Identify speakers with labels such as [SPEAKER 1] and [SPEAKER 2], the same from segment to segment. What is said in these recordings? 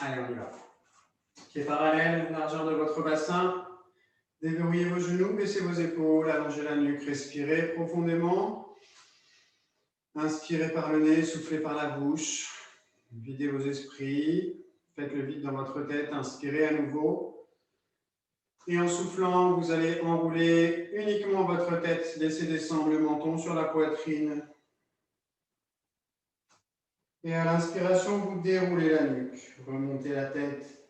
[SPEAKER 1] Allez, on y va. Pieds parallèles, largeur de votre bassin. Déverrouillez vos genoux, baissez vos épaules, allongez la nuque, respirez profondément. Inspirez par le nez, soufflez par la bouche. Videz vos esprits. Faites le vide dans votre tête. Inspirez à nouveau. Et en soufflant, vous allez enrouler uniquement votre tête. Laissez descendre le menton sur la poitrine. Et à l'inspiration, vous déroulez la nuque. Remontez la tête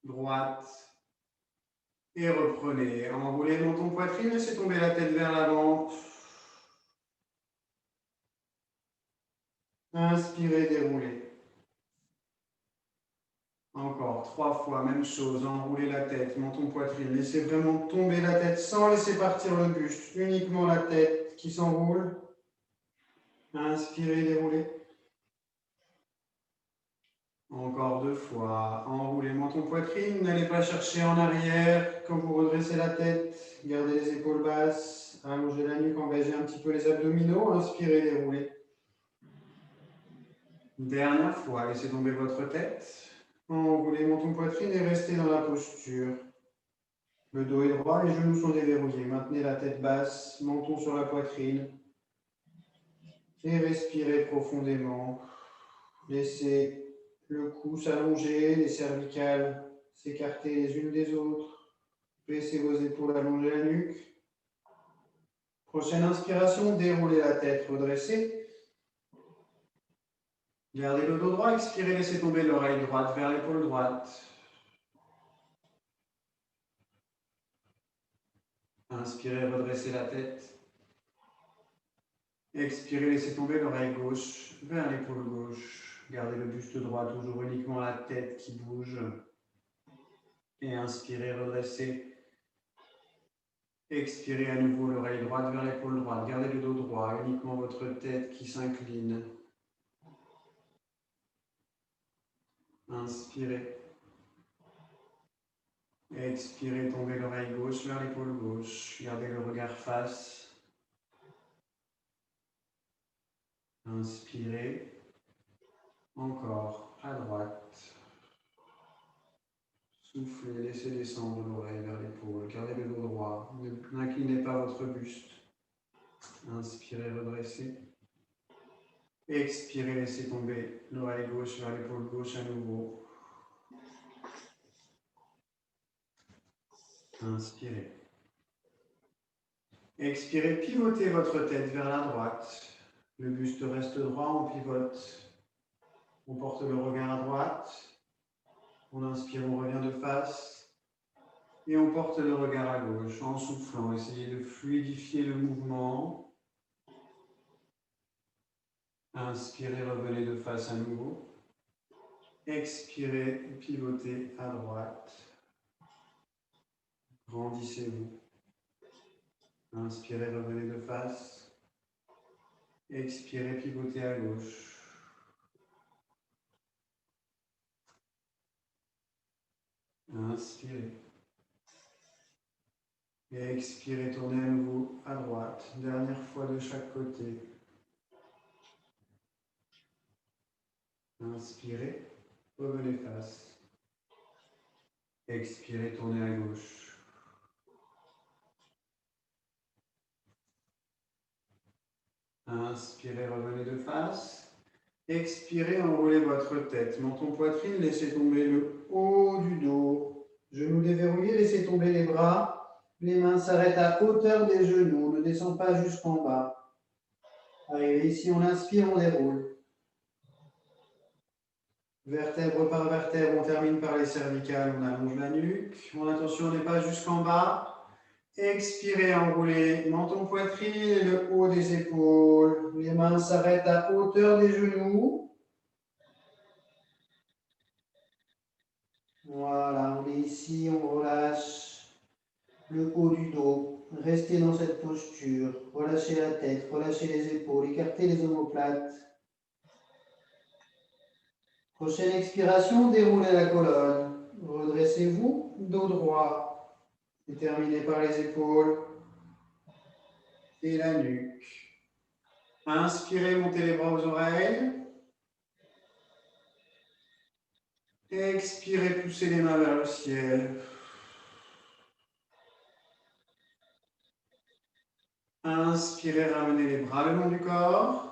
[SPEAKER 1] droite. Et reprenez. Enroulez le menton poitrine. Laissez tomber la tête vers l'avant. Inspirez, déroulez. Encore 3 fois, même chose. Enroulez la tête, menton poitrine. Laissez vraiment tomber la tête sans laisser partir le buste. Uniquement la tête qui s'enroule. Inspirez, déroulez. Encore 2 fois. Enroulez menton poitrine. N'allez pas chercher en arrière. Quand vous redressez la tête, gardez les épaules basses. Allongez la nuque, engagez un petit peu les abdominaux. Inspirez, déroulez. Dernière fois, laissez tomber votre tête. Enroulez menton poitrine et restez dans la posture. Le dos est droit, les genoux sont déverrouillés. Maintenez la tête basse, menton sur la poitrine. Et respirez profondément. Laissez le cou s'allonger, les cervicales s'écarter les unes des autres. Baissez vos épaules, allongez la nuque. Prochaine inspiration, déroulez la tête, redressez. Gardez le dos droit, expirez, laissez tomber l'oreille droite vers l'épaule droite. Inspirez, redressez la tête. Expirez, laissez tomber l'oreille gauche vers l'épaule gauche. Gardez le buste droit, toujours uniquement la tête qui bouge. Et inspirez, redressez. Expirez à nouveau l'oreille droite vers l'épaule droite. Gardez le dos droit, uniquement votre tête qui s'incline. Inspirez. Expirez, tombez l'oreille gauche vers l'épaule gauche. Gardez le regard face. Inspirez. Encore à droite. Soufflez, laissez descendre l'oreille vers l'épaule. Gardez le dos droit. N'inclinez pas votre buste. Inspirez, redressez. Expirez, laissez tomber l'oreille gauche vers l'épaule gauche à nouveau. Inspirez. Expirez, pivotez votre tête vers la droite. Le buste reste droit, on pivote. On porte le regard à droite. On inspire, on revient de face. Et on porte le regard à gauche en soufflant. Essayez de fluidifier le mouvement. Inspirez, revenez de face à nouveau. Expirez, pivotez à droite. Grandissez-vous. Inspirez, revenez de face. Expirez, pivotez à gauche. Inspirez. Et expirez, tournez à nouveau à droite. Dernière fois de chaque côté. Inspirez, revenez face. Expirez, tournez à gauche. Inspirez, revenez de face. Expirez, enroulez votre tête. Menton poitrine, laissez tomber le haut du dos. Genoux déverrouillés, laissez tomber les bras. Les mains s'arrêtent à hauteur des genoux. Ne descendent pas jusqu'en bas. Arrivé ici, on inspire, on déroule. Vertèbre par vertèbre, on termine par les cervicales, on allonge la nuque. Mon attention n'est pas jusqu'en bas. Expirez, enroulez menton poitrine et le haut des épaules. Les mains s'arrêtent à hauteur des genoux. Voilà, on est ici, on relâche le haut du dos. Restez dans cette posture. Relâchez la tête, relâchez les épaules, écartez les omoplates. Prochaine expiration, déroulez la colonne. Redressez-vous, dos droit. Et terminez par les épaules et la nuque. Inspirez, montez les bras aux oreilles. Expirez, poussez les mains vers le ciel. Inspirez, ramenez les bras le long du corps.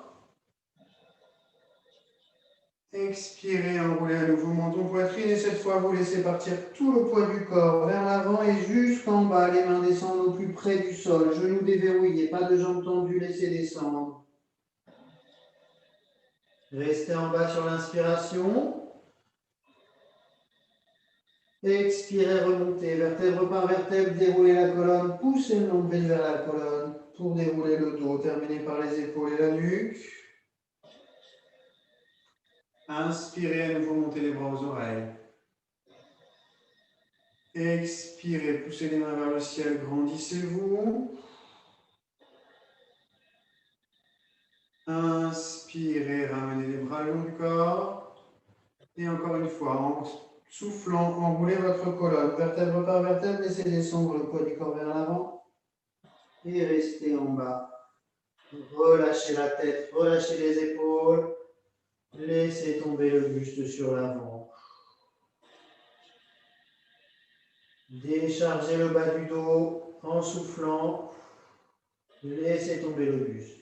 [SPEAKER 1] Expirez, enroulez à nouveau menton, poitrine et cette fois vous laissez partir tout le poids du corps vers l'avant et jusqu'en bas. Les mains descendent au plus près du sol. Genoux déverrouillés, pas de jambes tendues, laissez descendre. Restez en bas sur l'inspiration. Expirez, remontez, vertèbre par vertèbre, déroulez la colonne, poussez le nombril vers la colonne pour dérouler le dos. Terminez par les épaules et la nuque. Inspirez, à nouveau, montez les bras aux oreilles. Expirez, poussez les mains vers le ciel, grandissez-vous. Inspirez, ramenez les bras le long du corps. Et encore une fois, en soufflant, enroulez votre colonne, vertèbre par vertèbre, laissez descendre le poids du corps vers l'avant. Et restez en bas. Relâchez la tête, relâchez les épaules. Laissez tomber le buste sur l'avant. Déchargez le bas du dos en soufflant. Laissez tomber le buste.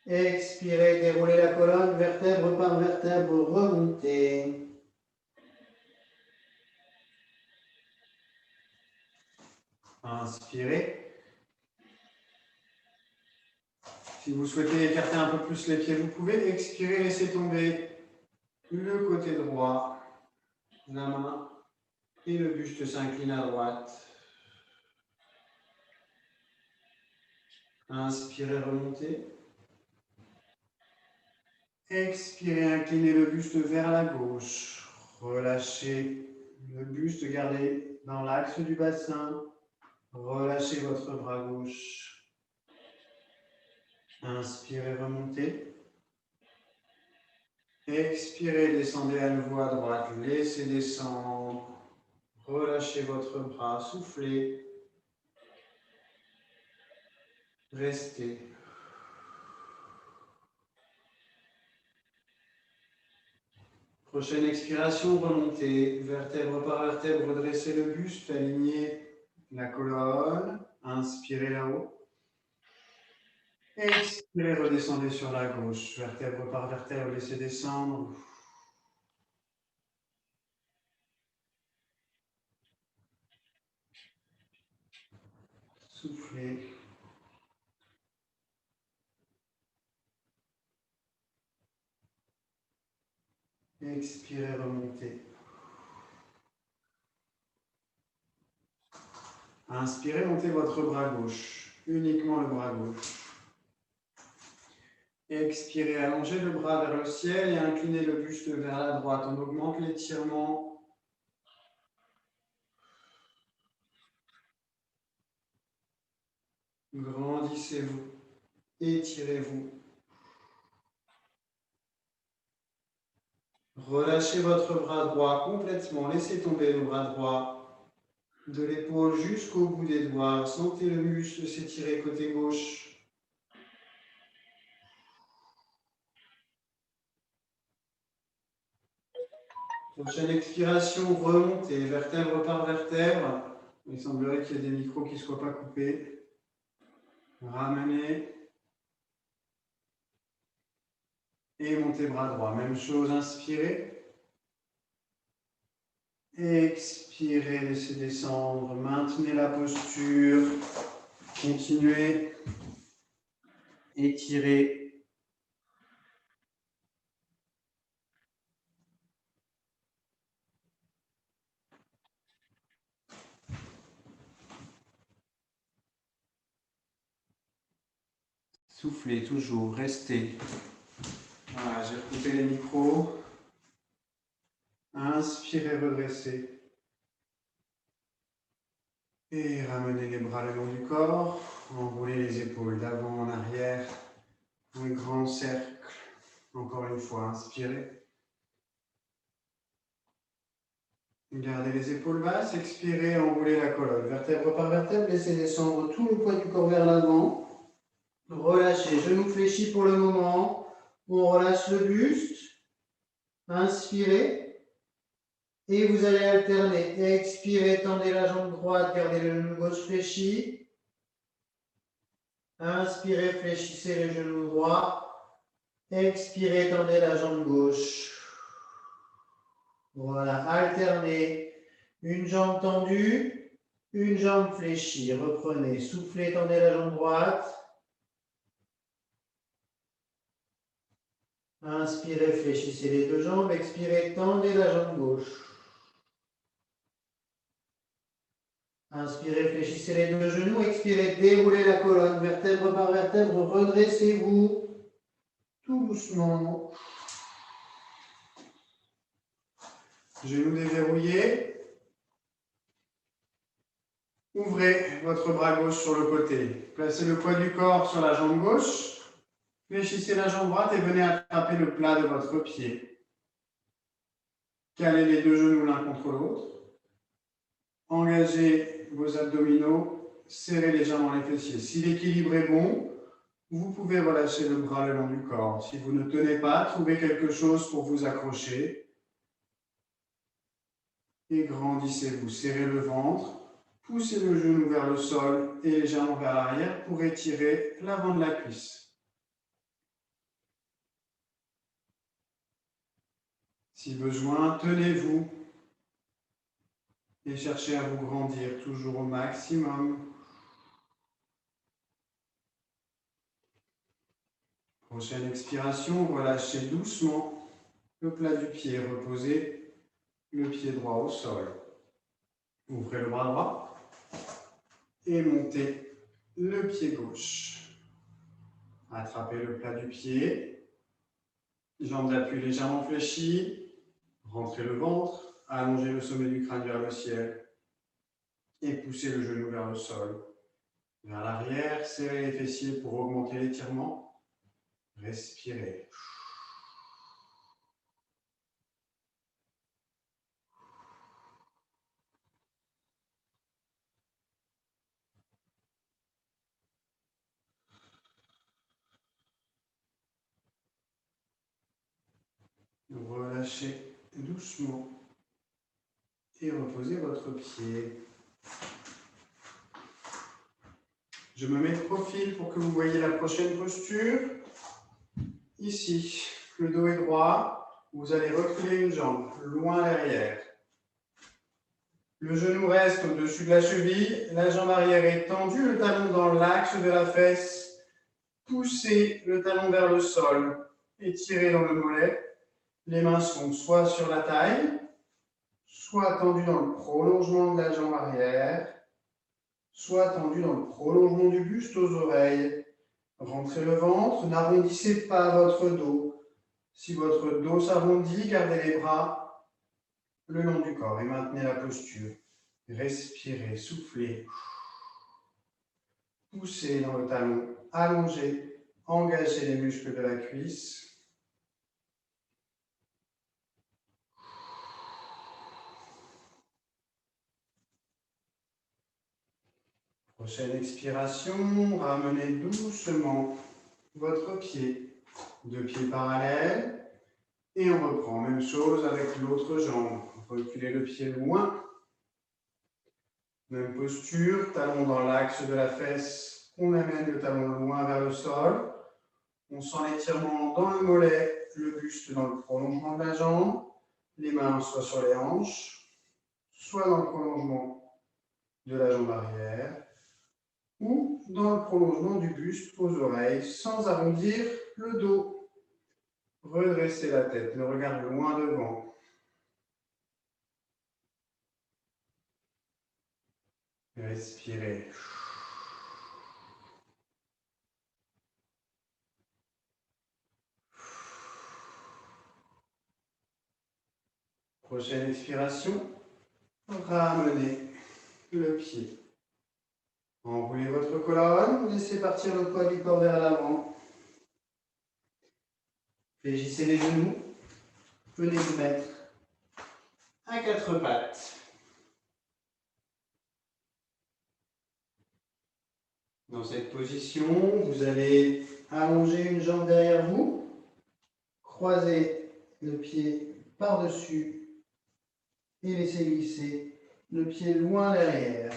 [SPEAKER 1] Expirez, déroulez la colonne, vertèbre par vertèbre, remontez. Inspirez. Si vous souhaitez écarter un peu plus les pieds, vous pouvez. Expirez, laissez tomber le côté droit, la main et le buste s'incline à droite. Inspirez, remontez. Expirez, inclinez le buste vers la gauche. Relâchez le buste, gardez dans l'axe du bassin. Relâchez votre bras gauche. Inspirez, remontez. Expirez, descendez à nouveau à droite. Laissez descendre. Relâchez votre bras, soufflez. Restez. Prochaine expiration, remontez. Vertèbre par vertèbre, redressez le buste, alignez la colonne. Inspirez là-haut. Expirez, redescendez sur la gauche. Vertèbre par vertèbre, laissez descendre. Soufflez. Expirez, remontez. Inspirez, montez votre bras gauche. Uniquement le bras gauche. Expirez, allongez le bras vers le ciel et inclinez le buste vers la droite. On augmente l'étirement. Grandissez-vous. Étirez-vous. Relâchez votre bras droit complètement. Laissez tomber le bras droit de l'épaule jusqu'au bout des doigts. Sentez le muscle s'étirer côté gauche. Prochaine expiration, remontez, vertèbre par vertèbre. Il semblerait qu'il y ait des micros qui ne soient pas coupés. Ramenez. Et montez bras droit. Même chose, inspirez. Expirez, laissez descendre. Maintenez la posture. Continuez. Étirez. Soufflez toujours, restez. Voilà, j'ai recoupé les micros. Inspirez, redressez. Et ramenez les bras le long du corps. Enroulez les épaules d'avant en arrière. Un grand cercle. Encore une fois, inspirez. Gardez les épaules basses. Expirez, enroulez la colonne. Vertèbre par vertèbre, laissez descendre tout le poids du corps vers l'avant. Relâchez, genoux fléchis pour le moment. On relâche le buste. Inspirez. Et vous allez alterner. Expirez, tendez la jambe droite, gardez le genou gauche fléchi. Inspirez, fléchissez le genou droit. Expirez, tendez la jambe gauche. Voilà, alternez. Une jambe tendue, une jambe fléchie. Reprenez, soufflez, tendez la jambe droite. Inspirez, fléchissez les deux jambes. Expirez, tendez la jambe gauche. Inspirez, fléchissez les deux genoux. Expirez, déroulez la colonne, vertèbre par vertèbre. Redressez-vous tout doucement. Genoux déverrouillés. Ouvrez votre bras gauche sur le côté. Placez le poids du corps sur la jambe gauche. Fléchissez la jambe droite et venez attraper le plat de votre pied. Calez les deux genoux l'un contre l'autre. Engagez vos abdominaux. Serrez légèrement les fessiers. Si l'équilibre est bon, vous pouvez relâcher le bras le long du corps. Si vous ne tenez pas, trouvez quelque chose pour vous accrocher. Et grandissez-vous. Serrez le ventre. Poussez le genou vers le sol et légèrement vers l'arrière pour étirer l'avant de la cuisse. Si besoin, tenez-vous et cherchez à vous grandir toujours au maximum. Prochaine expiration, relâchez doucement le plat du pied, reposez le pied droit au sol. Ouvrez le bras droit et montez le pied gauche. Attrapez le plat du pied, jambes d'appui légèrement fléchies. Rentrez le ventre, allongez le sommet du crâne vers le ciel et poussez le genou vers le sol. Vers l'arrière, serrez les fessiers pour augmenter l'étirement. Respirez. Relâchez doucement et reposez votre pied. Je me mets de profil pour que vous voyez la prochaine posture. Ici, le dos est droit. Vous allez reculer une jambe loin derrière. Le genou reste au-dessus de la cheville. La jambe arrière est tendue, le talon dans l'axe de la fesse. Poussez le talon vers le sol. Étirez dans le mollet. Les mains sont soit sur la taille, soit tendues dans le prolongement de la jambe arrière, soit tendues dans le prolongement du buste aux oreilles. Rentrez le ventre, n'arrondissez pas votre dos. Si votre dos s'arrondit, gardez les bras le long du corps et maintenez la posture. Respirez, soufflez. Poussez dans le talon, allongez, engagez les muscles de la cuisse. Prochaine expiration, ramenez doucement votre pied, deux pieds parallèles, et on reprend. Même chose avec l'autre jambe. Reculez le pied loin. Même posture, talon dans l'axe de la fesse, on amène le talon loin vers le sol. On sent l'étirement dans le mollet, le buste dans le prolongement de la jambe, les mains soit sur les hanches, soit dans le prolongement de la jambe arrière, ou dans le prolongement du buste aux oreilles, sans arrondir le dos. Redressez la tête, le regard loin devant. Respirez. Prochaine expiration, ramenez le pied. Enroulez votre colonne, laissez partir le poids du corps vers l'avant. Fléchissez les genoux, venez vous mettre à quatre pattes. Dans cette position, vous allez allonger une jambe derrière vous, croisez le pied par-dessus et laissez glisser le pied loin derrière.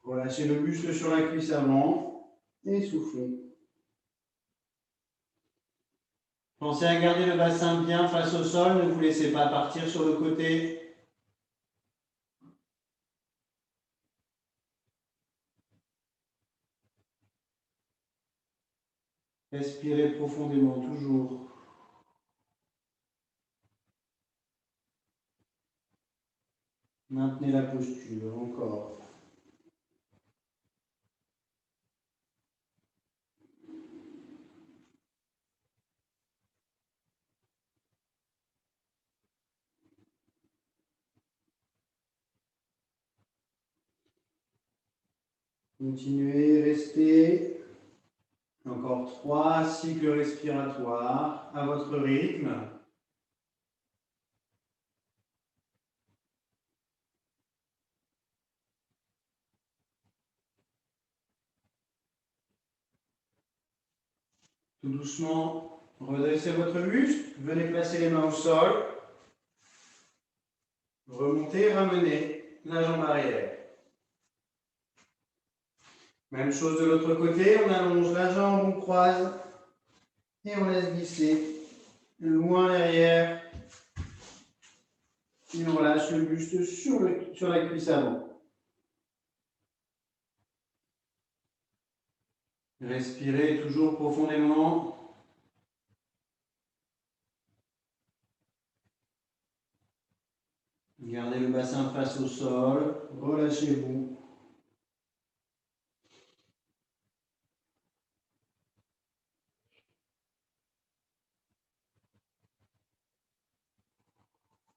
[SPEAKER 1] Relâchez le buste sur la cuisse avant et soufflez. Pensez à garder le bassin bien face au sol, ne vous laissez pas partir sur le côté. Respirez profondément toujours. Maintenez la posture, encore. Continuez, restez. Encore 3 cycles respiratoires à votre rythme. Tout doucement, redressez votre buste. Venez placer les mains au sol. Remontez, ramenez la jambe arrière. Même chose de l'autre côté, on allonge la jambe, on croise et on laisse glisser loin derrière. Et on relâche le buste sur la cuisse avant. Respirez toujours profondément. Gardez le bassin face au sol, relâchez-vous.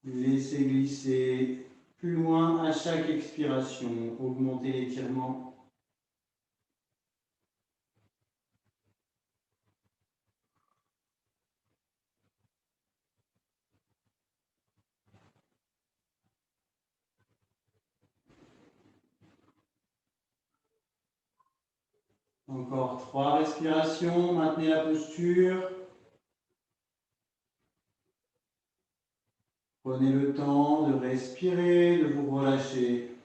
[SPEAKER 1] Laissez glisser plus loin à chaque expiration. Augmentez l'étirement. Encore 3 respirations. Maintenez la posture. Prenez le temps de respirer, de vous relâcher.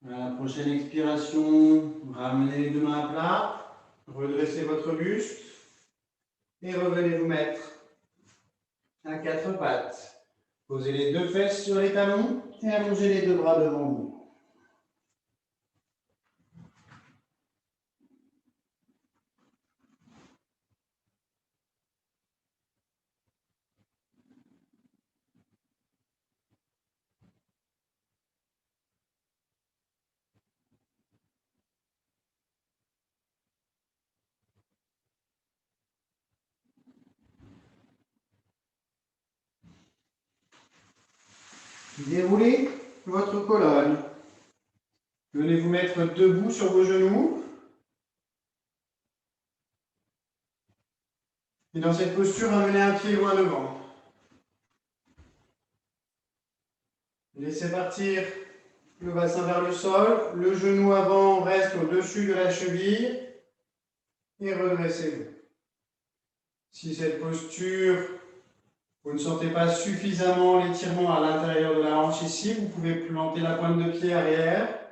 [SPEAKER 1] À la prochaine expiration, ramenez les deux mains à plat, redressez votre buste et revenez vous mettre à 4 pattes. Posez les 2 fesses sur les talons et allongez les 2 bras devant vous. Déroulez votre colonne. Venez vous mettre debout sur vos genoux. Et dans cette posture, ramenez un pied loin devant. Laissez partir le bassin vers le sol. Le genou avant reste au-dessus de la cheville. Et redressez-vous. Si cette posture, vous ne sentez pas suffisamment l'étirement à l'intérieur de la hanche ici, vous pouvez planter la pointe de pied arrière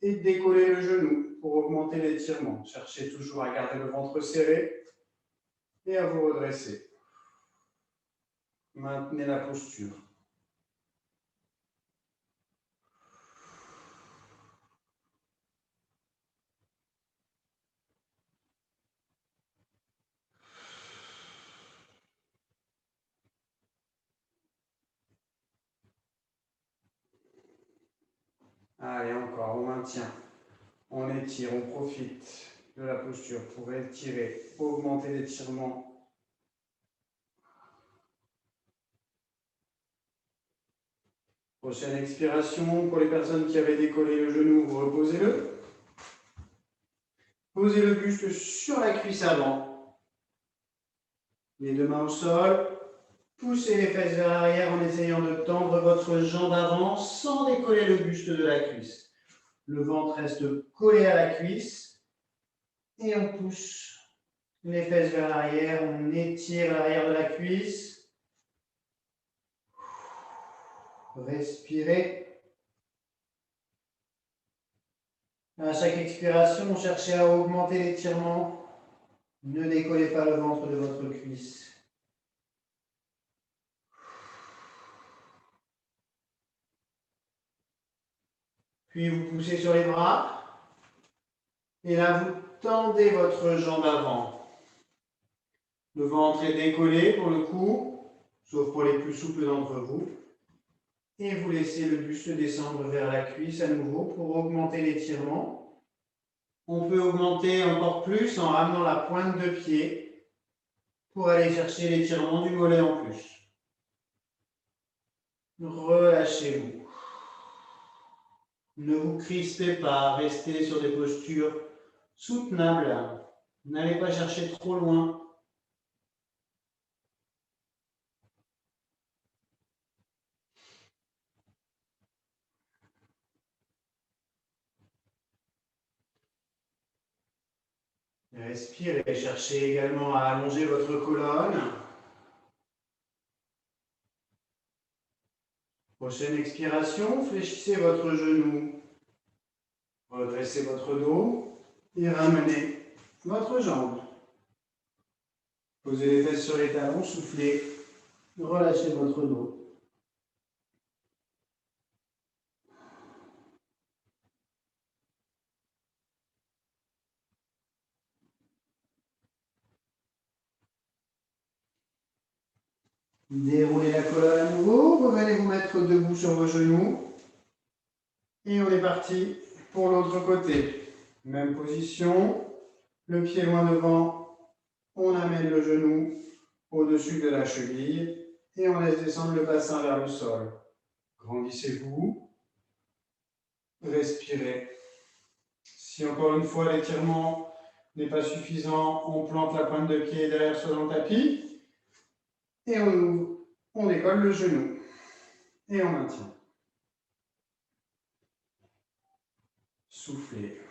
[SPEAKER 1] et décoller le genou pour augmenter l'étirement. Cherchez toujours à garder le ventre serré et à vous redresser. Maintenez la posture. Allez, encore, on maintient. On étire, on profite de la posture pour étirer, augmenter l'étirement. Prochaine expiration, pour les personnes qui avaient décollé le genou, vous reposez-le. Posez le buste sur la cuisse avant. Les 2 mains au sol. Poussez les fesses vers l'arrière en essayant de tendre votre jambe avant sans décoller le buste de la cuisse. Le ventre reste collé à la cuisse. Et on pousse les fesses vers l'arrière. On étire l'arrière de la cuisse. Respirez. À chaque expiration, cherchez à augmenter l'étirement. Ne décollez pas le ventre de votre cuisse. Puis vous poussez sur les bras. Et là, vous tendez votre jambe avant. Le ventre est décollé pour le coup, sauf pour les plus souples d'entre vous. Et vous laissez le buste descendre vers la cuisse à nouveau pour augmenter l'étirement. On peut augmenter encore plus en ramenant la pointe de pied pour aller chercher l'étirement du mollet en plus. Relâchez-vous. Ne vous crispez pas, restez sur des postures soutenables. N'allez pas chercher trop loin. Respirez, cherchez également à allonger votre colonne. Prochaine expiration, fléchissez votre genou. Redressez votre dos et ramenez votre jambe. Posez les fesses sur les talons, soufflez, relâchez votre dos. Déroulez la colonne à nouveau, revenez vous mettre debout sur vos genoux. Et on est parti pour l'autre côté. Même position, le pied loin devant, on amène le genou au-dessus de la cheville et on laisse descendre le bassin vers le sol. Grandissez-vous, respirez. Si encore une fois l'étirement n'est pas suffisant, on plante la pointe de pied derrière sur le tapis et on ouvre, on décolle le genou et on maintient. Soufflez.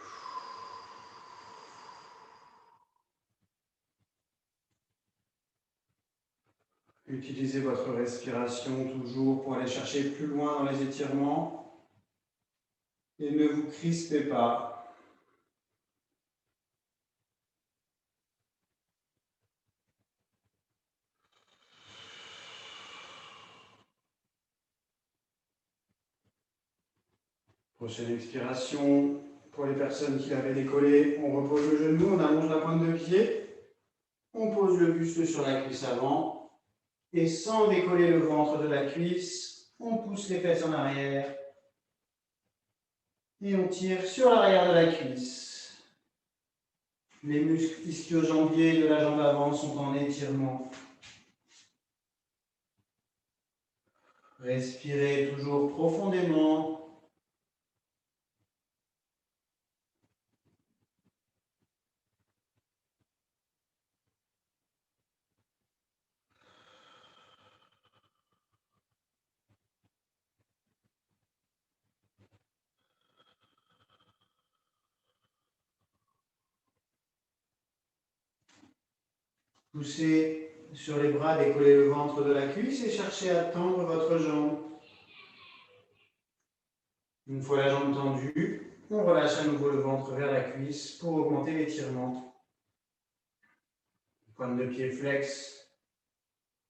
[SPEAKER 1] Utilisez votre respiration toujours pour aller chercher plus loin dans les étirements et ne vous crispez pas. Prochaine expiration, pour les personnes qui l'avaient décollé, on repose le genou, on allonge la pointe de pied, on pose le buste sur la cuisse avant et sans décoller le ventre de la cuisse, on pousse les fesses en arrière et on tire sur l'arrière de la cuisse. Les muscles ischio-jambiers de la jambe avant sont en étirement. Respirez toujours profondément. Poussez sur les bras, décollez le ventre de la cuisse et cherchez à tendre votre jambe. Une fois la jambe tendue, on relâche à nouveau le ventre vers la cuisse pour augmenter l'étirement. Pointe de pied flex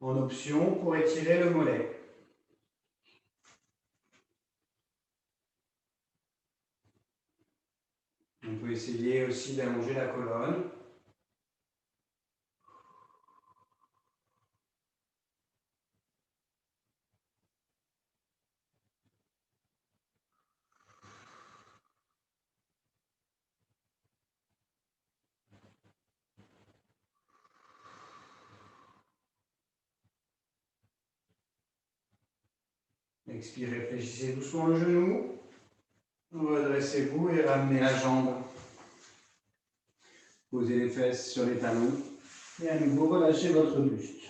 [SPEAKER 1] en option pour étirer le mollet. On peut essayer aussi d'allonger la colonne. Expirez, réfléchissez doucement le genou. Redressez-vous et ramenez la jambe. Posez les fesses sur les talons. Et à nouveau, relâchez votre buste.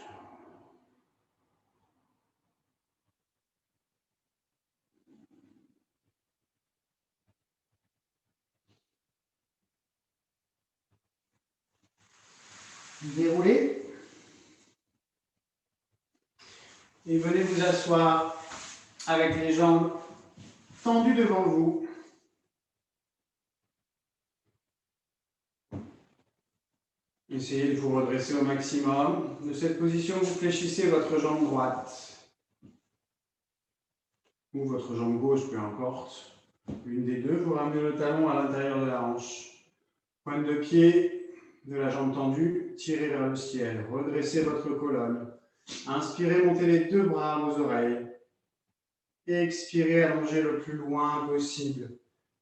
[SPEAKER 1] Déroulez. Et venez vous asseoir avec les jambes tendues devant vous. Essayez de vous redresser au maximum. De cette position, vous fléchissez votre jambe droite. Ou votre jambe gauche, peu importe. Une des deux, vous ramenez le talon à l'intérieur de la hanche. Pointe de pied de la jambe tendue, tirez vers le ciel. Redressez votre colonne. Inspirez, montez les deux bras à vos oreilles. Expirez, allongez le plus loin possible.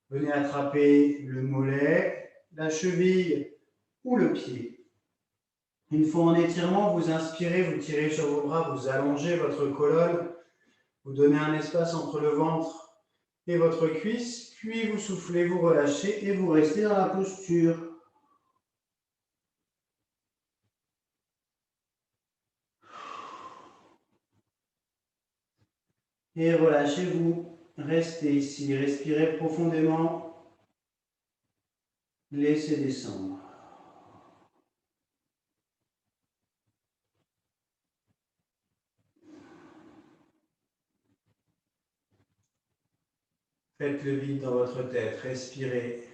[SPEAKER 1] Venez attraper le mollet, la cheville ou le pied. Une fois en étirement, vous inspirez, vous tirez sur vos bras, vous allongez votre colonne, vous donnez un espace entre le ventre et votre cuisse, puis vous soufflez, vous relâchez et vous restez dans la posture. Et relâchez-vous, restez ici, respirez profondément, laissez descendre. Faites le vide dans votre tête, respirez.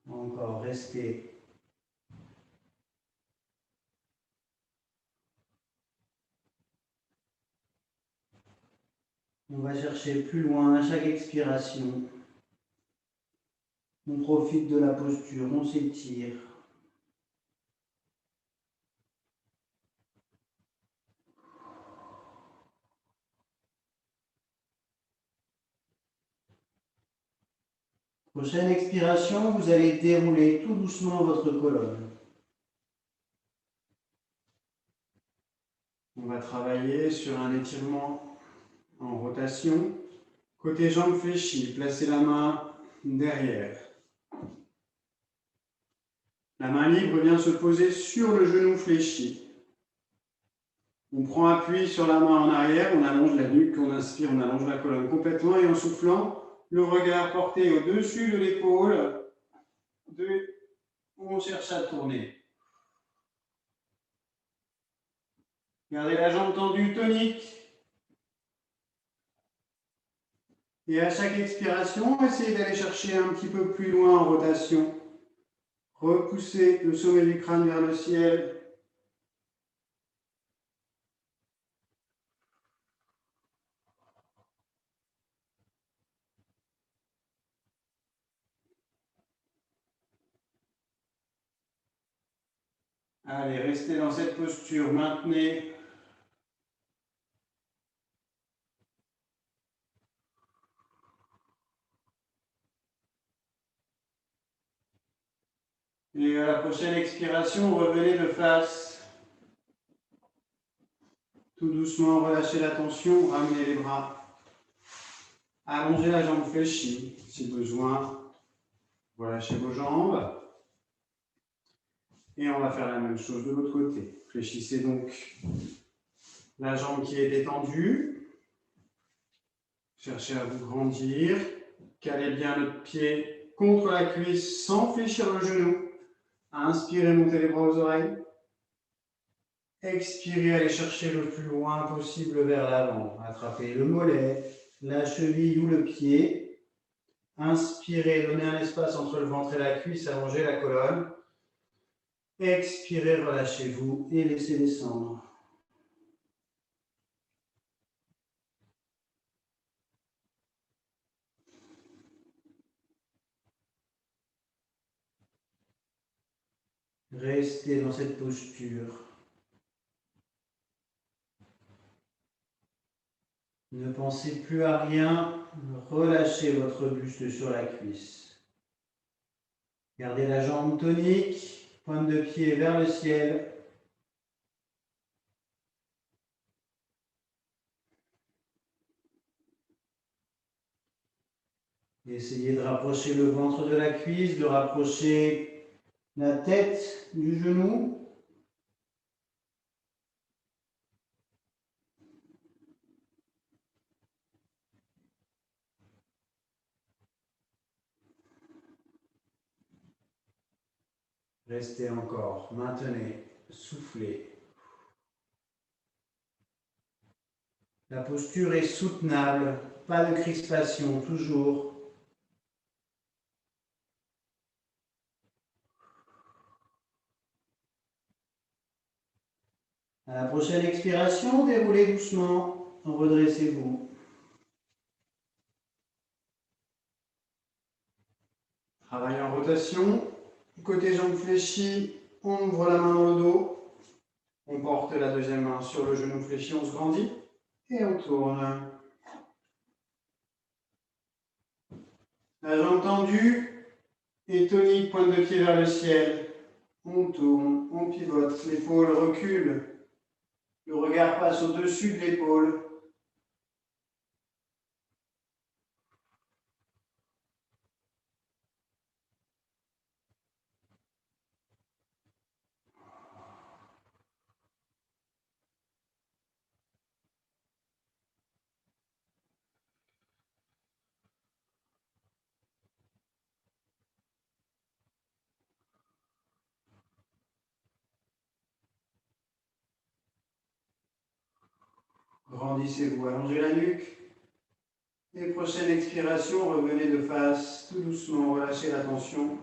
[SPEAKER 1] Encore, restez. On va chercher plus loin à chaque expiration. On profite de la posture, on s'étire. Prochaine expiration, vous allez dérouler tout doucement votre colonne. On va travailler sur un étirement en rotation. Côté jambes fléchies, placez la main derrière. La main libre vient se poser sur le genou fléchi. On prend appui sur la main en arrière, on allonge la nuque, on inspire, on allonge la colonne complètement et en soufflant, le regard porté au-dessus de l'épaule, on cherche à tourner. Gardez la jambe tendue, tonique. Et à chaque expiration, essayez d'aller chercher un petit peu plus loin en rotation. Repoussez le sommet du crâne vers le ciel. Allez, restez dans cette posture, maintenez. Et à la prochaine expiration, revenez de face. Tout doucement, relâchez la tension, ramenez les bras. Allongez la jambe fléchie, si besoin. Relâchez vos jambes. Et on va faire la même chose de l'autre côté. Fléchissez donc la jambe qui est détendue. Cherchez à vous grandir. Calez bien le pied contre la cuisse sans fléchir le genou. Inspirez, montez les bras aux oreilles. Expirez, allez chercher le plus loin possible vers l'avant. Attrapez le mollet, la cheville ou le pied. Inspirez, donnez un espace entre le ventre et la cuisse, allongez la colonne. Expirez, relâchez-vous et laissez descendre. Restez dans cette posture. Ne pensez plus à rien, relâchez votre buste sur la cuisse. Gardez la jambe tonique, pointe de pied vers le ciel. Essayez de rapprocher le ventre de la cuisse, de rapprocher la tête du genou. Restez encore, maintenez, soufflez. La posture est soutenable, pas de crispation, toujours. À la prochaine expiration, déroulez doucement, redressez-vous. Travail en rotation. Côté jambes fléchies, on ouvre la main dans le dos. On porte la deuxième main sur le genou fléchi, on se grandit et on tourne. La jambe tendue et tonique, pointe de pied vers le ciel. On tourne, on pivote, l'épaule recule. Le regard passe au-dessus de l'épaule. Grandissez-vous, allongez la nuque. Et prochaine expiration, revenez de face, tout doucement, relâchez la tension.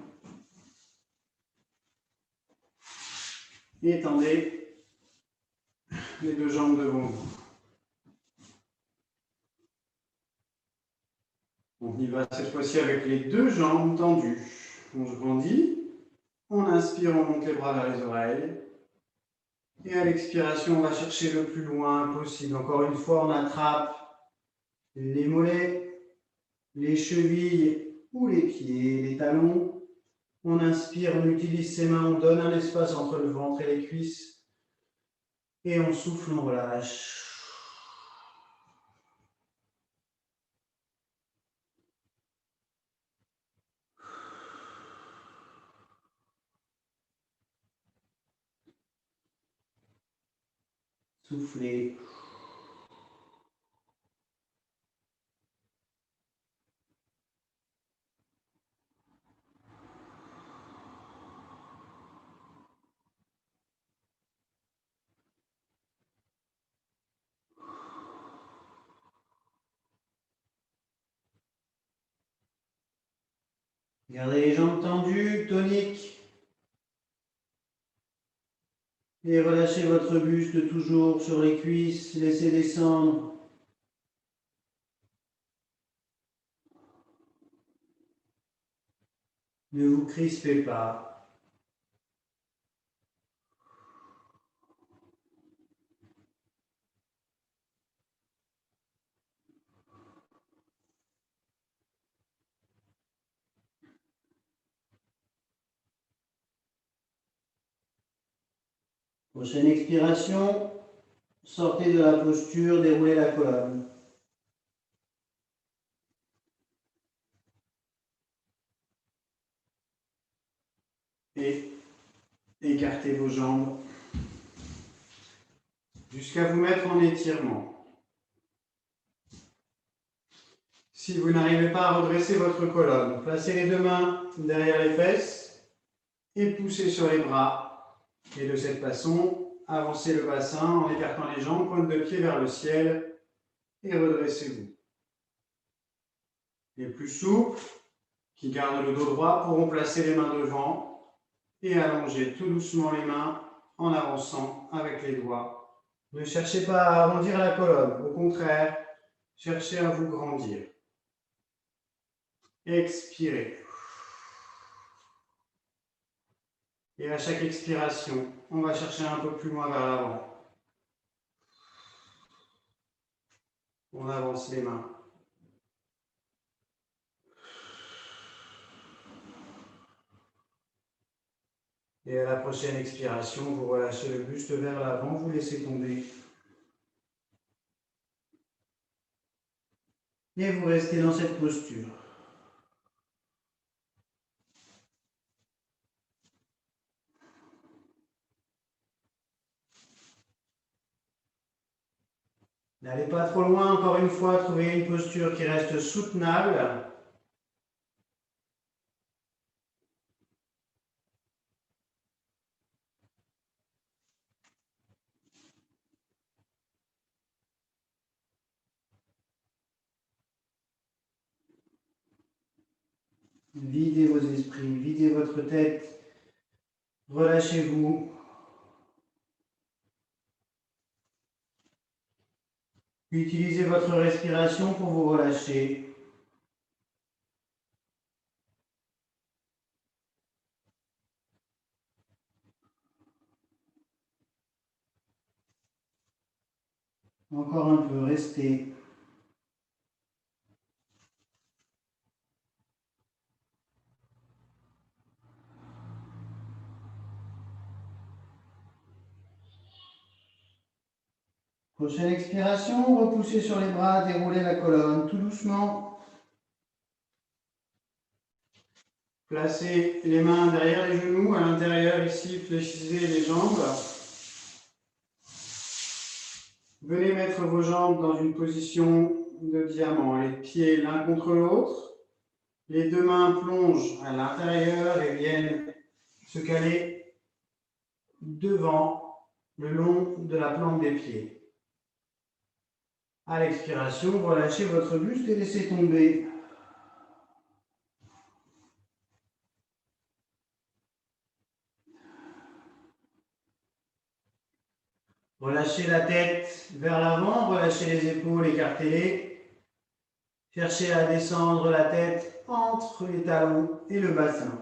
[SPEAKER 1] Étendez les deux jambes devant vous. On y va cette fois-ci avec les deux jambes tendues. On se grandit. On inspire, on monte les bras vers les oreilles. Et à l'expiration, on va chercher le plus loin possible. Encore une fois, on attrape les mollets, les chevilles ou les pieds, les talons. On inspire, on utilise ses mains, on donne un espace entre le ventre et les cuisses. Et on souffle, on relâche. Soufflez. Gardez les jambes tendues, toniques. Et relâchez votre buste toujours sur les cuisses, laissez descendre. Ne vous crispez pas. Prochaine expiration, sortez de la posture, déroulez la colonne. Et écartez vos jambes jusqu'à vous mettre en étirement. Si vous n'arrivez pas à redresser votre colonne, placez les deux mains derrière les fesses et poussez sur les bras. Et de cette façon, avancez le bassin en écartant les jambes, pointe de pied vers le ciel et redressez-vous. Les plus souples, qui gardent le dos droit, pourront placer les mains devant et allonger tout doucement les mains en avançant avec les doigts. Ne cherchez pas à arrondir la colonne, au contraire, cherchez à vous grandir. Expirez. Et à chaque expiration, on va chercher un peu plus loin vers l'avant. On avance les mains. Et à la prochaine expiration, vous relâchez le buste vers l'avant, vous laissez tomber. Et vous restez dans cette posture. N'allez pas trop loin, encore une fois, trouvez une posture qui reste soutenable. Videz vos esprits, videz votre tête, relâchez-vous. Utilisez votre respiration pour vous relâcher. Encore un peu, restez. Prochaine expiration, repoussez sur les bras, déroulez la colonne tout doucement. Placez les mains derrière les genoux, à l'intérieur ici, fléchissez les jambes. Venez mettre vos jambes dans une position de diamant, les pieds l'un contre l'autre. Les deux mains plongent à l'intérieur et viennent se caler devant, le long de la plante des pieds. À l'expiration, relâchez votre buste et laissez tomber. Relâchez la tête vers l'avant, relâchez les épaules, écartez-les. Cherchez à descendre la tête entre les talons et le bassin.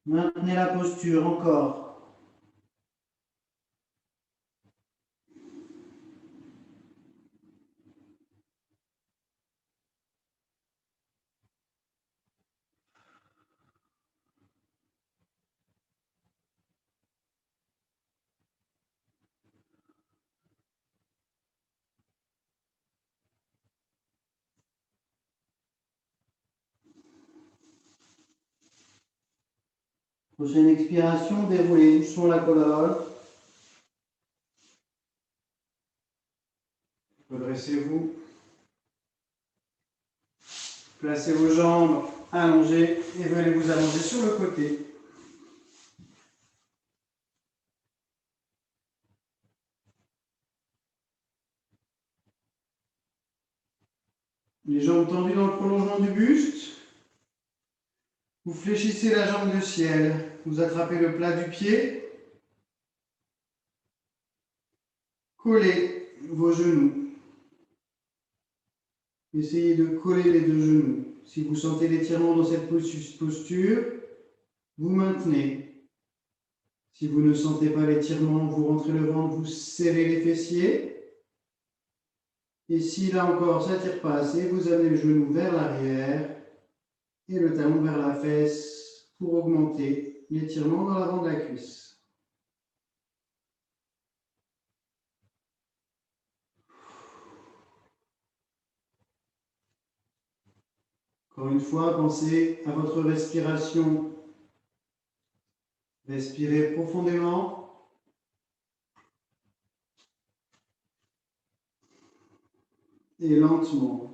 [SPEAKER 1] Maintenez la posture encore. Prochaine expiration, déroulez doucement la colonne. Redressez-vous. Placez vos jambes allongées et venez vous allonger sur le côté. Les jambes tendues dans le prolongement du buste. Vous fléchissez la jambe de ciel. Vous attrapez le plat du pied. Collez vos genoux. Essayez de coller les deux genoux. Si vous sentez l'étirement dans cette posture, vous maintenez. Si vous ne sentez pas l'étirement, vous rentrez le ventre, vous serrez les fessiers. Et si là encore ça ne tire pas assez, vous amenez le genou vers l'arrière et le talon vers la fesse pour augmenter l'étirement dans l'avant de la cuisse. Encore une fois, pensez à votre respiration. Respirez profondément. Et lentement.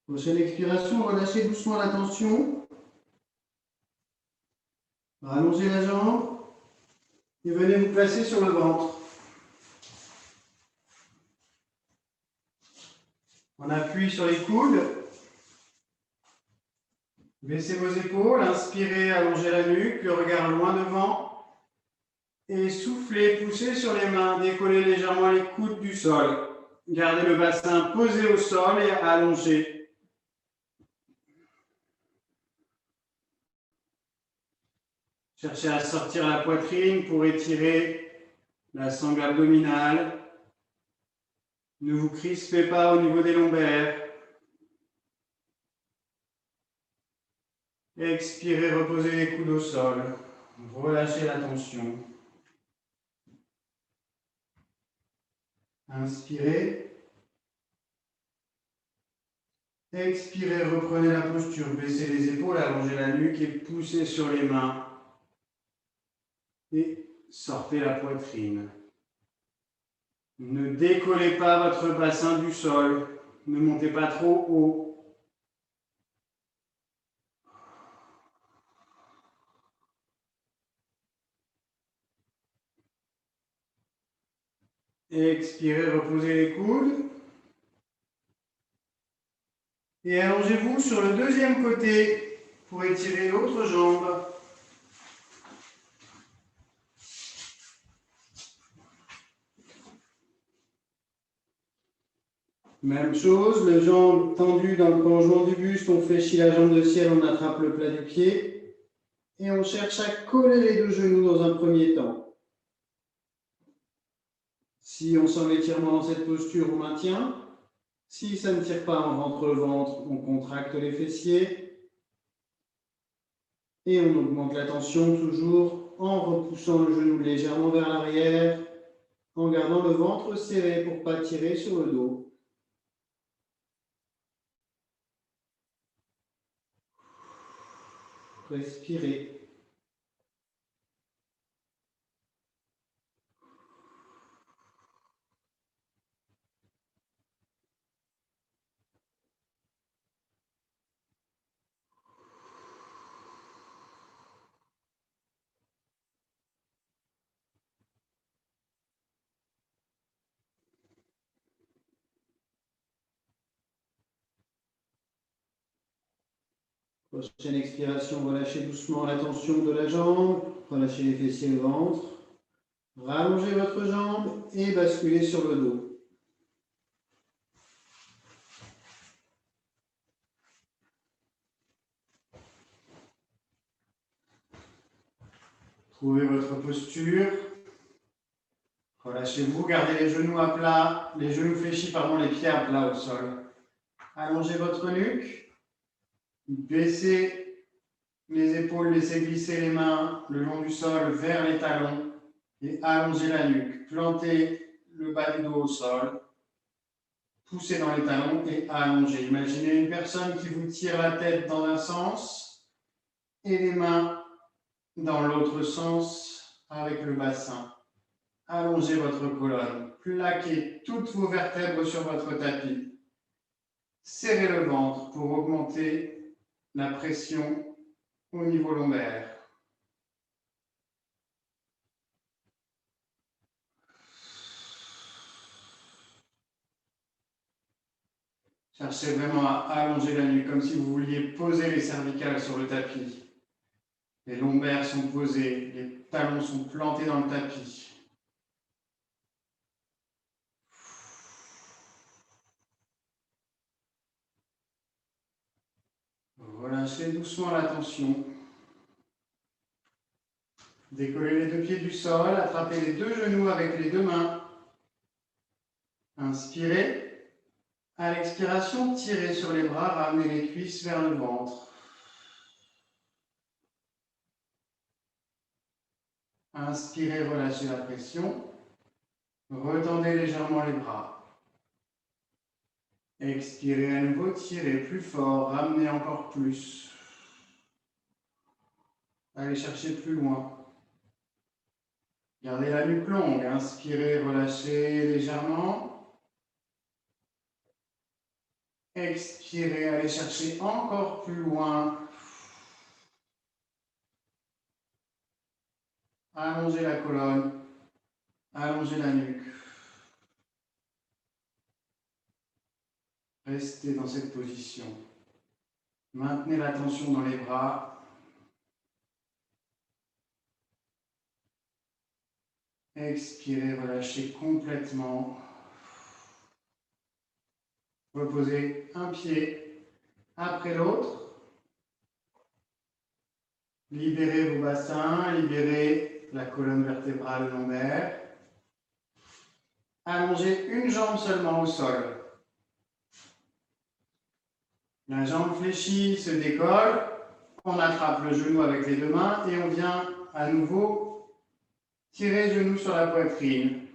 [SPEAKER 1] Prochaine expiration, relâchez doucement la tension. Rallongez la jambe et venez vous placer sur le ventre. On appuie sur les coudes. Baissez vos épaules, inspirez, allongez la nuque, le regard loin devant. Et soufflez, poussez sur les mains, décollez légèrement les coudes du sol. Gardez le bassin posé au sol et allongé. Cherchez à sortir la poitrine pour étirer la sangle abdominale. Ne vous crispez pas au niveau des lombaires. Expirez, reposez les coudes au sol. Relâchez la tension. Inspirez. Expirez, reprenez la posture. Baissez les épaules, allongez la nuque et poussez sur les mains. Et sortez la poitrine. Ne décollez pas votre bassin du sol. Ne montez pas trop haut. Expirez, reposez les coudes. Et allongez-vous sur le deuxième côté pour étirer l'autre jambe. Même chose, les jambes tendues dans le prolongement du buste, on fléchit la jambe de ciel, on attrape le plat du pied. Et on cherche à coller les deux genoux dans un premier temps. Si on sent l'étirement dans cette posture, on maintient. Si ça ne tire pas, on rentre le ventre, on contracte les fessiers. Et on augmente la tension toujours en repoussant le genou légèrement vers l'arrière, en gardant le ventre serré pour ne pas tirer sur le dos. Respirez. Prochaine expiration, relâchez doucement la tension de la jambe, relâchez les fessiers et le ventre, rallongez votre jambe et basculez sur le dos. Trouvez votre posture, relâchez-vous, gardez les genoux à plat, les genoux fléchis, les pieds à plat au sol. Allongez votre nuque, baissez les épaules, laissez glisser les mains le long du sol vers les talons et allongez la nuque. Plantez le bas du dos au sol, poussez dans les talons et allongez. Imaginez une personne qui vous tire la tête dans un sens et les mains dans l'autre sens avec le bassin. Allongez votre colonne, plaquez toutes vos vertèbres sur votre tapis. Serrez le ventre pour augmenter la pression au niveau lombaire. Cherchez vraiment à allonger la nuque comme si vous vouliez poser les cervicales sur le tapis. Les lombaires sont posés, les talons sont plantés dans le tapis. Relâchez doucement la tension. Décollez les deux pieds du sol, attrapez les deux genoux avec les deux mains. Inspirez. À l'expiration, tirez sur les bras, ramenez les cuisses vers le ventre. Inspirez, relâchez la pression. Retendez légèrement les bras. Expirez à nouveau, tirez plus fort, ramenez encore plus. Allez chercher plus loin. Gardez la nuque longue. Inspirez, relâchez légèrement. Expirez, allez chercher encore plus loin. Allongez la colonne. Allongez la nuque. Restez dans cette position. Maintenez la tension dans les bras. Expirez, relâchez complètement. Reposez un pied après l'autre. Libérez vos bassins, libérez la colonne vertébrale lombaire. Allongez une jambe seulement au sol. La jambe fléchie se décolle. On attrape le genou avec les deux mains et on vient à nouveau tirer le genou sur la poitrine.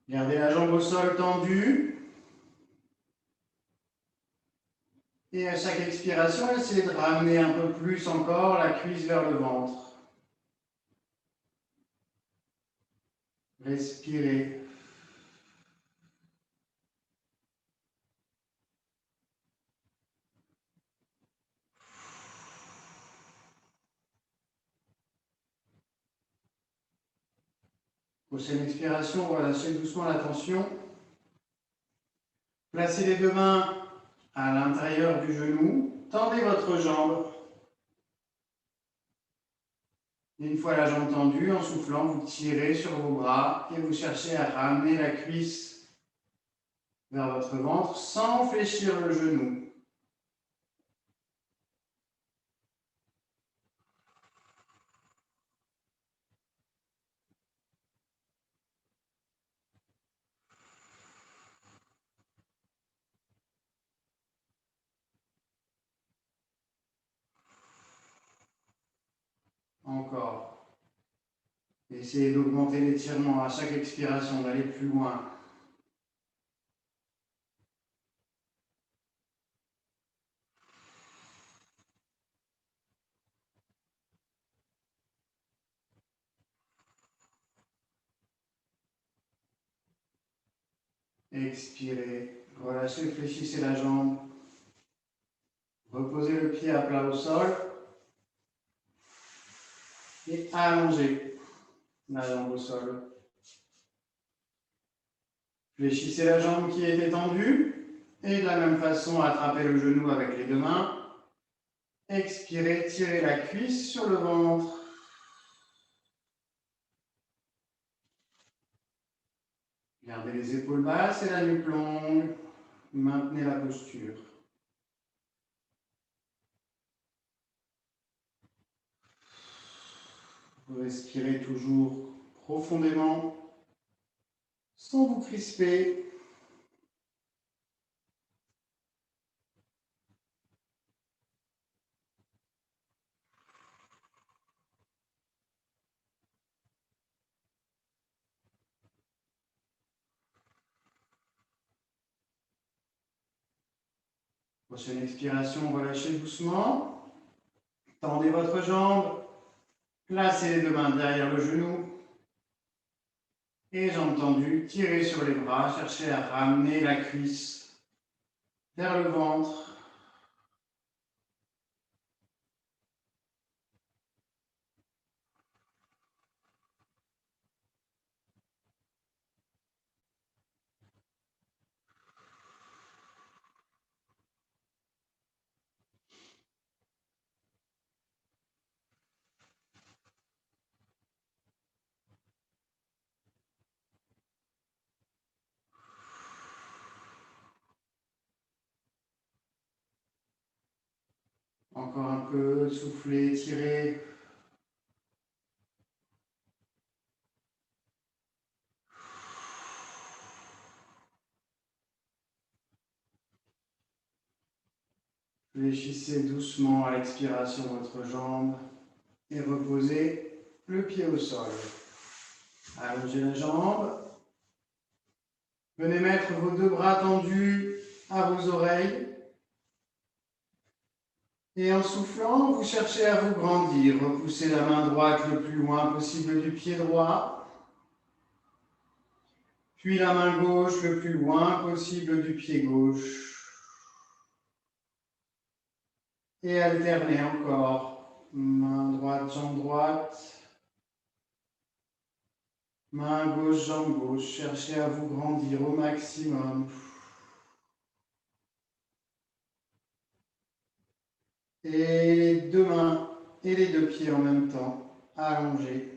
[SPEAKER 1] Gardez la jambe au sol tendue. Et à chaque expiration, essayez de ramener un peu plus encore la cuisse vers le ventre. Respirez. Prochaine expiration, relâchez doucement la tension. Placez les deux mains à l'intérieur du genou. Tendez votre jambe. Une fois la jambe tendue, en soufflant, vous tirez sur vos bras et vous cherchez à ramener la cuisse vers votre ventre sans fléchir le genou. Encore. Essayez d'augmenter l'étirement à chaque expiration, d'aller plus loin. Expirez. Relâchez, fléchissez la jambe. Reposez le pied à plat au sol. Et allongez la jambe au sol. Fléchissez la jambe qui est étendue. Et de la même façon, attrapez le genou avec les deux mains. Expirez, tirez la cuisse sur le ventre. Gardez les épaules basses et la nuque longue. Maintenez la posture. Vous respirez toujours profondément, sans vous crisper. Prochaine expiration, relâchez doucement. Tendez votre jambe. Placez les deux mains derrière le genou. Et jambes tendues, tirez sur les bras. Cherchez à ramener la cuisse vers le ventre. Encore un peu, soufflez, tirez. Fléchissez doucement à l'expiration votre jambe et reposez le pied au sol. Allongez la jambe. Venez mettre vos deux bras tendus à vos oreilles. Et en soufflant, vous cherchez à vous grandir. Repoussez la main droite le plus loin possible du pied droit. Puis la main gauche le plus loin possible du pied gauche. Et alternez encore. Main droite, jambe droite. Main gauche, jambe gauche. Cherchez à vous grandir au maximum. Et les deux mains et les deux pieds en même temps, allongés.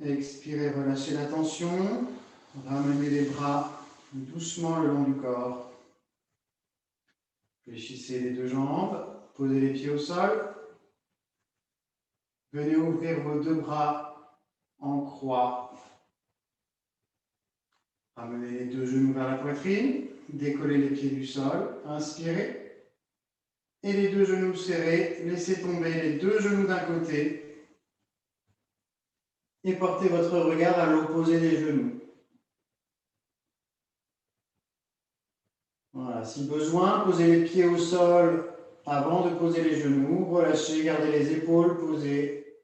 [SPEAKER 1] Expirez, relâchez la tension. Ramenez les bras doucement le long du corps. Fléchissez les deux jambes. Posez les pieds au sol. Venez ouvrir vos deux bras en croix. Ramenez les deux genoux vers la poitrine. Décollez les pieds du sol. Inspirez. Et les deux genoux serrés. Laissez tomber les deux genoux d'un côté. Et portez votre regard à l'opposé des genoux. Voilà, si besoin, posez les pieds au sol avant de poser les genoux. Relâchez, gardez les épaules posées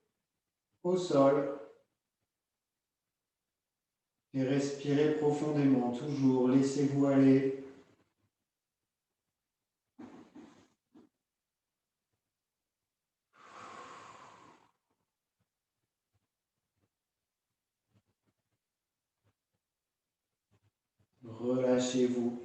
[SPEAKER 1] au sol. Et respirez profondément, toujours. Laissez-vous aller. Relâchez-vous.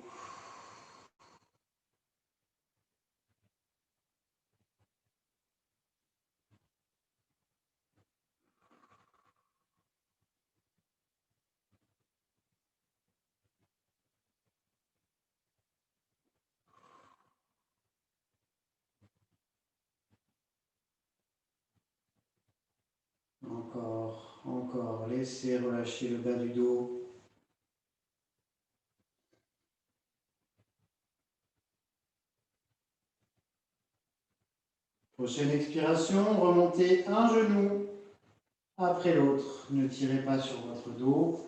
[SPEAKER 1] Encore, encore. Laissez relâcher le bas du dos. Prochaine expiration, remontez un genou après l'autre. Ne tirez pas sur votre dos.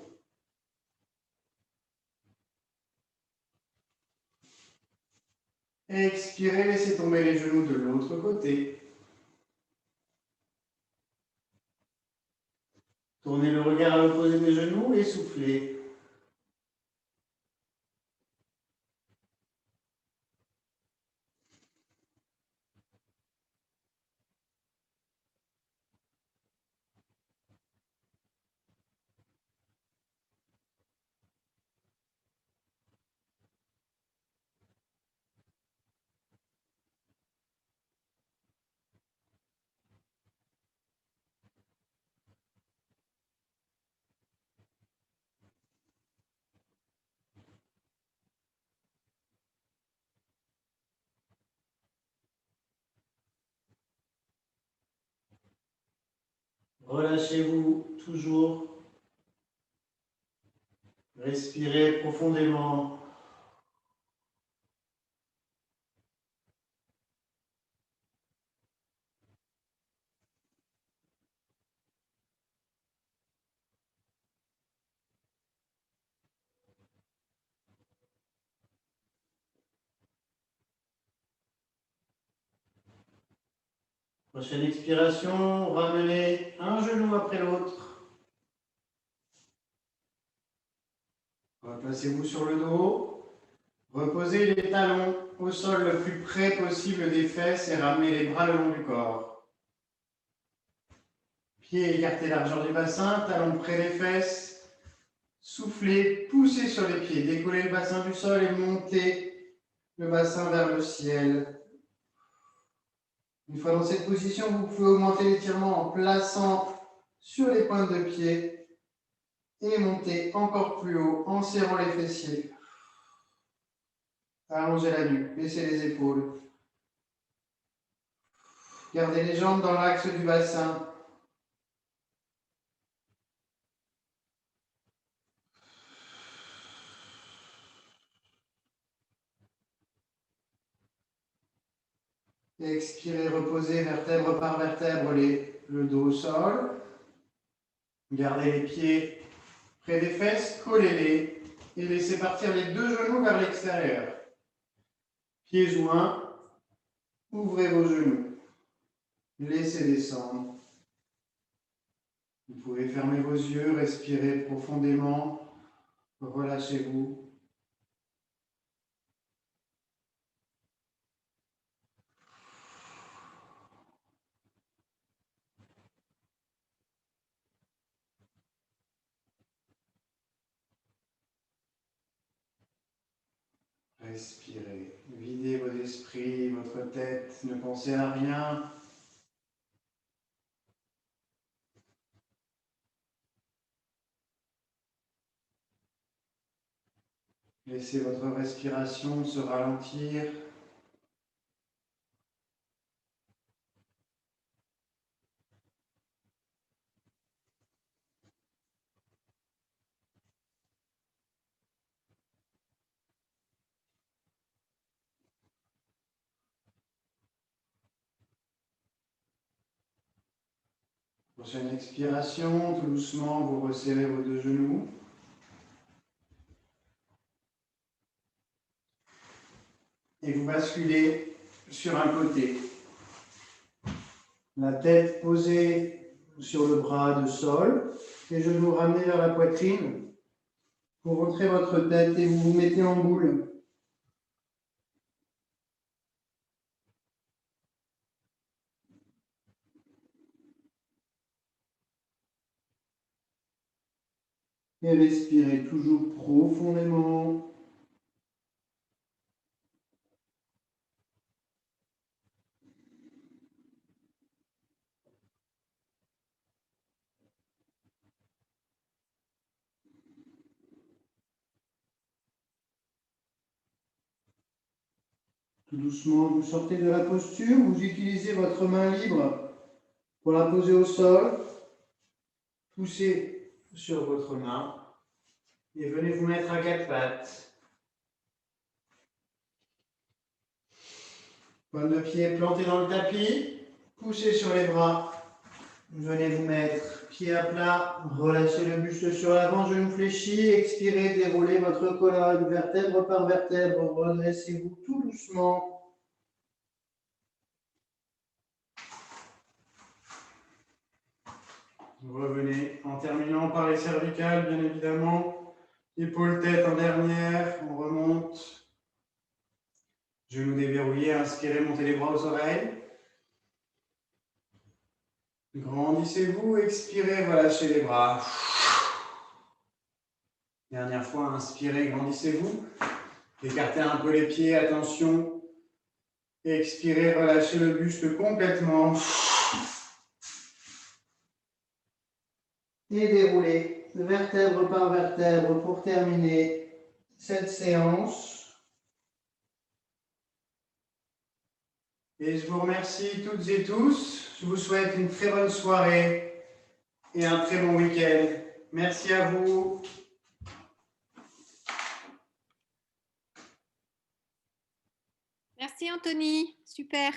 [SPEAKER 1] Expirez, laissez tomber les genoux de l'autre côté. Tournez le regard à l'opposé des genoux et soufflez. Relâchez-vous toujours. Respirez profondément. Prochaine expiration, ramenez un genou après l'autre. Replacez-vous sur le dos. Reposez les talons au sol le plus près possible des fesses et ramenez les bras le long du corps. Pieds écartés largeur du bassin, talons près des fesses. Soufflez, poussez sur les pieds, décollez le bassin du sol et montez le bassin vers le ciel. Une fois dans cette position, vous pouvez augmenter l'étirement en plaçant sur les pointes de pied et monter encore plus haut en serrant les fessiers. Allongez la nuque, baissez les épaules. Gardez les jambes dans l'axe du bassin. Expirez, reposez vertèbre par vertèbre le dos au sol. Gardez les pieds près des fesses, collez-les et laissez partir les deux genoux vers l'extérieur. Pieds joints, ouvrez vos genoux. Laissez descendre. Vous pouvez fermer vos yeux, respirer profondément, relâchez-vous. Respirez, videz votre esprit, votre tête, ne pensez à rien. Laissez votre respiration se ralentir. Prochaine expiration, tout doucement, vous resserrez vos deux genoux. Et vous basculez sur un côté. La tête posée sur le bras de sol, les genoux ramenés vers la poitrine. Vous rentrez votre tête et vous vous mettez en boule. Et respirez toujours profondément. Tout doucement, vous sortez de la posture, vous utilisez votre main libre pour la poser au sol. Poussez sur votre main et venez vous mettre à quatre pattes. Pointe de pied plantée dans le tapis, poussez sur les bras. Venez vous mettre pied à plat, relâchez le buste sur l'avant, genou fléchi, expirez, déroulez votre colonne vertèbre par vertèbre, redressez-vous tout doucement. Vous revenez en terminant par les cervicales, bien évidemment. Épaule-tête en dernière, on remonte. Genoux déverrouillés, inspirez, montez les bras aux oreilles. Grandissez-vous, expirez, relâchez les bras. Dernière fois, inspirez, grandissez-vous. Écartez un peu les pieds, attention. Expirez, relâchez le buste complètement. Et déroulez, vertèbre par vertèbre, pour terminer cette séance. Et je vous remercie toutes et tous. Je vous souhaite une très bonne soirée et un très bon week-end. Merci à vous.
[SPEAKER 2] Merci Anthony, super.